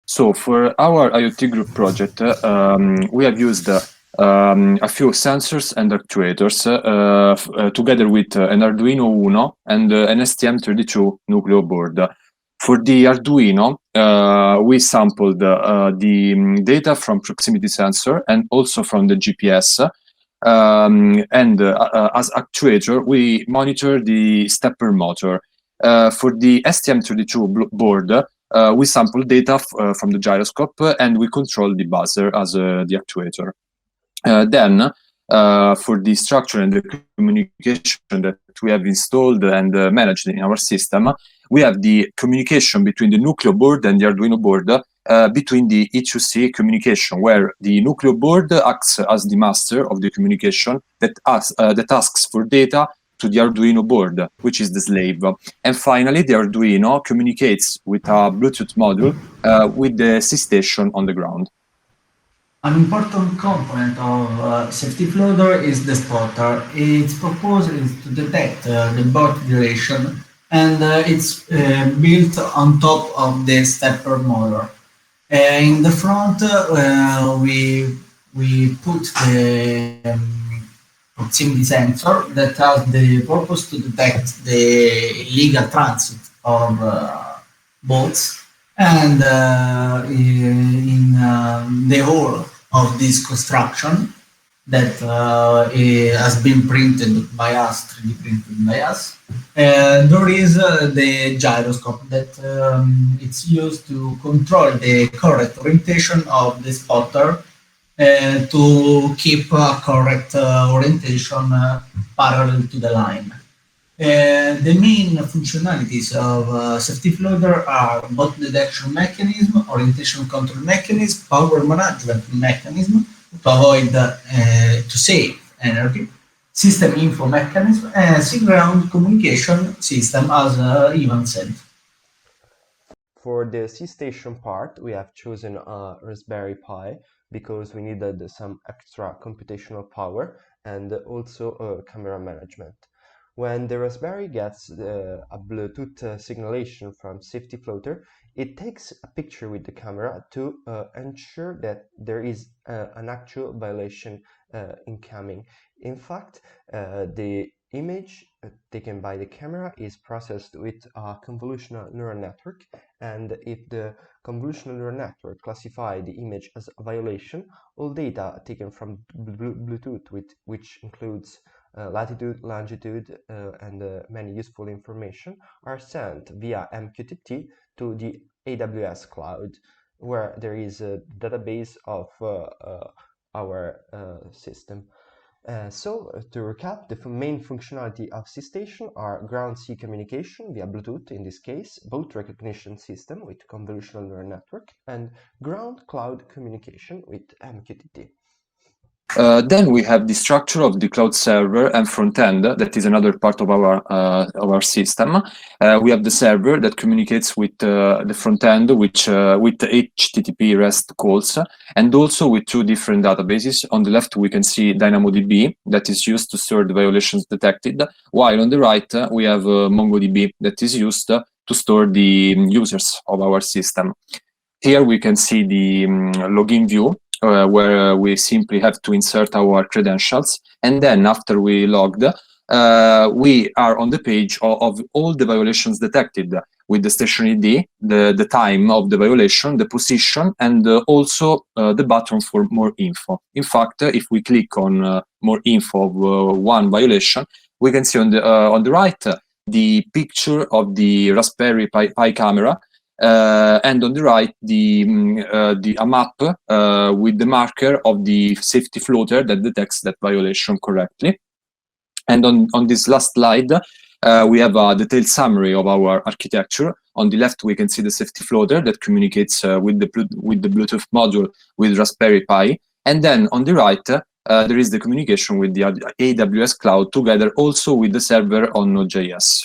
So for our IoT group project, we have used a few sensors and actuators together with an Arduino Uno and an STM32 Nucleo board. For the Arduino, we sampled the data from proximity sensor and also from the GPS. As actuator, we monitor the stepper motor. For the STM32 board, we sample data from the gyroscope and we control the buzzer as the actuator. Then, for the structure and the communication that we have installed and managed in our system, we have the communication between the Nucleo board and the Arduino board between the E2C communication, where the Nucleo board acts as the master of the communication that asks for data to the Arduino board, which is the slave. And finally, the Arduino communicates with a Bluetooth module with the C-station on the ground. An important component of safety floater is the spotter. Its purpose is to detect the birth duration, and it's built on top of the stepper motor. In the front, we put the proximity sensor that has the purpose to detect the illegal transit of boats, and in the whole of this construction that has been printed by us, 3D printed by us, there is the gyroscope that it's used to control the correct orientation of the spotter to keep a correct orientation parallel to the line. The main functionalities of safety floater are both detection mechanism, orientation control mechanism, power management mechanism to avoid to save energy, system info mechanism, and C-ground communication system, as Ivan said. For the C-station part, we have chosen a Raspberry Pi because we needed some extra computational power and also camera management. When the Raspberry gets a Bluetooth signalation from safety floater, it takes a picture with the camera to ensure that there is an actual violation incoming. In fact, the image taken by the camera is processed with a convolutional neural network, and if the convolutional neural network classifies the image as a violation, all data taken from Bluetooth, which includes latitude, longitude, and many useful information, are sent via MQTT to the AWS cloud, where there is a database of our system. So to recap, the main functionality of C-Station are ground C communication via Bluetooth, in this case, boat recognition system with convolutional neural network, and ground cloud communication with MQTT. Then we have the structure of the cloud server and front end. That is another part of our system. We have the server that communicates with the front end, which with HTTP REST calls, and also with two different databases. On the left, we can see DynamoDB that is used to store the violations detected, while on the right we have MongoDB that is used to store the users of our system. Here we can see the login view, where we simply have to insert our credentials, and then after we logged, we are on the page of all the violations detected with the station ID, the time of the violation, the position, and also the button for more info. In fact, if we click on more info of one violation, we can see on the right the picture of the Raspberry Pi camera, and on the right a map with the marker of the safety floater that detects that violation correctly. And on this last slide, we have a detailed summary of our architecture. On the left, we can see the safety floater that communicates with the Bluetooth module with Raspberry Pi. And then on the right, there is the communication with the AWS cloud together also with the server on Node.js.